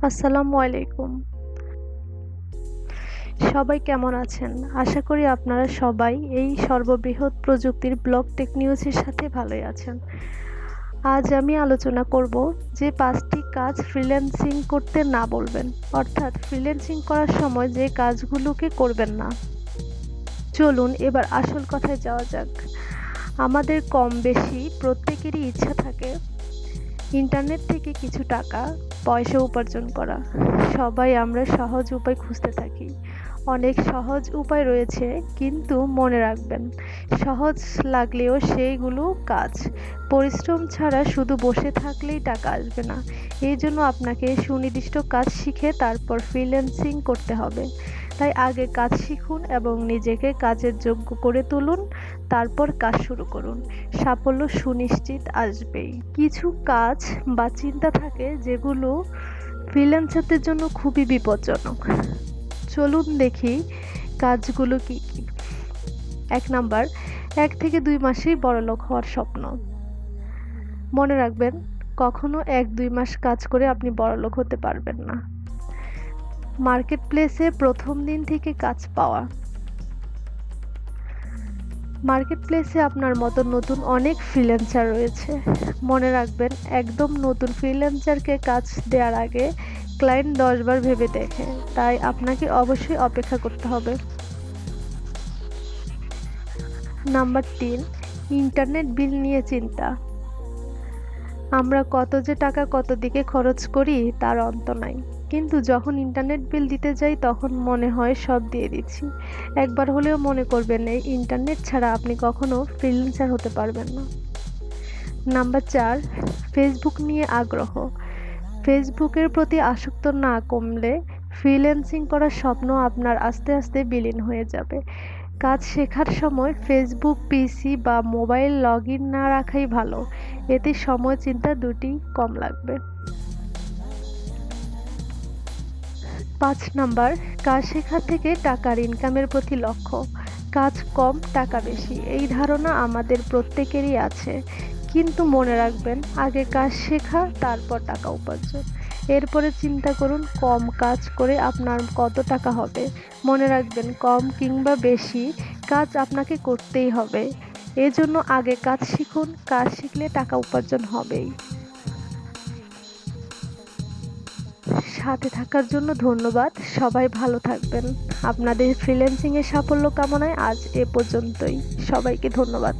আসসালামু আলাইকুম। সবাই কেমন আছেন? আশা করি আপনারা সবাই এই সর্ববৃহৎ প্রযুক্তির ব্লগ টেক নিউজের সাথে ভালোই আছেন। আজ আমি আলোচনা করব যে 5টি কাজ ফ্রিল্যান্সিং করতে না বলবেন, অর্থাৎ ফ্রিল্যান্সিং করার সময় যে কাজগুলোকে করবেন না। চলুন এবার আসল কথায় যাওয়া যাক। আমাদের কম বেশি প্রত্যেকেরই ইচ্ছা থাকে ইন্টারনেট থেকে কিছু টাকা পয়সা উপার্জন করা। সবাই আমরা সহজ উপায় খুঁজতে থাকি। অনেক সহজ উপায় রয়েছে, কিন্তু মনে রাখবেন, সহজ লাগলেও সেইগুলো কাজ। পরিশ্রম ছাড়া শুধু বসে থাকলেই টাকা আসবে না। এই জন্য আপনাকে সুনির্দিষ্ট কাজ শিখে তারপর ফ্রিল্যান্সিং করতে হবে। তাই আগে কাজ শিখুন এবং নিজেকে কাজের যোগ্য করে তুলুন, তারপর কাজ শুরু করুন। সাফল্য সুনিশ্চিত আসবেই। কিছু কাজ বা চিন্তা থাকে যেগুলো ফ্রিল্যান্সারদের জন্য খুবই বিপজ্জনক। চলুন দেখি কাজগুলো কি কি। 1 নাম্বার, 1 থেকে 2 মাসেই বড়লোক হওয়ার স্বপ্ন। মনে রাখবেন, কখনো 1-2 মাস কাজ করে আপনি বড়লোক হতে পারবেন না। মার্কেট প্লেসে প্রথম দিন থেকে কাজ পাওয়া। মার্কেট প্লেসে আপনার মতো নতুন অনেক ফ্রিল্যান্সার রয়েছে। মনে রাখবেন, একদম নতুন ফ্রিল্যান্সারকে কাজ দেওয়ার আগে ক্লায়েন্ট 10 বার ভেবে দেখে, তাই আপনাকে অবশ্যই অপেক্ষা করতে হবে। নাম্বার 3, ইন্টারনেট বিল নিয়ে চিন্তা। আমরা কত যে টাকা কত দিকে খরচ করি তার অন্ত নাই, কিন্তু যখন ইন্টারনেট বিল দিতে যাই তখন মনে হয় সব দিয়ে দিচ্ছি। একবার হলেও মনে করবেন, এই ইন্টারনেট ছাড়া আপনি কখনো ফ্রিল্যান্সার হতে পারবেন না। নাম্বার 4, ফেসবুক নিয়ে আগ্রহ। ফেসবুকের প্রতি আসক্ত না কমলে ফ্রিল্যান্সিং করার স্বপ্ন আপনার আস্তে আস্তে বিলীন হয়ে যাবে। কাজ শেখার সময় ফেসবুক, পিসি বা মোবাইল লগ ইন না রাখাই ভালো। এতে সময় চিন্তা দুটি কম লাগবে। 5 নাম্বার, কাজ শেখা থেকে টাকার ইনকামের প্রতি লক্ষ্য। কাজ কম টাকা বেশি, এই ধারণা আমাদের প্রত্যেকেরই আছে, কিন্তু মনে রাখবেন, আগে কাজ শেখা, তারপর টাকা উপার্জন। এরপরে চিন্তা করুন কম কাজ করে আপনার কত টাকা হবে। মনে রাখবেন, কম কিংবা বেশি কাজ আপনাকে করতেই হবে। এজন্য আগে কাজ শিখুন, কাজ শিখলে টাকা উপার্জন হবেই। সাথে থাকার জন্য ধন্যবাদ। সবাই ভালো থাকবেন। আপনাদের ফ্রিল্যান্সিং এর সাফল্য কামনায় আজ এ পর্যন্তই। সবাইকে ধন্যবাদ।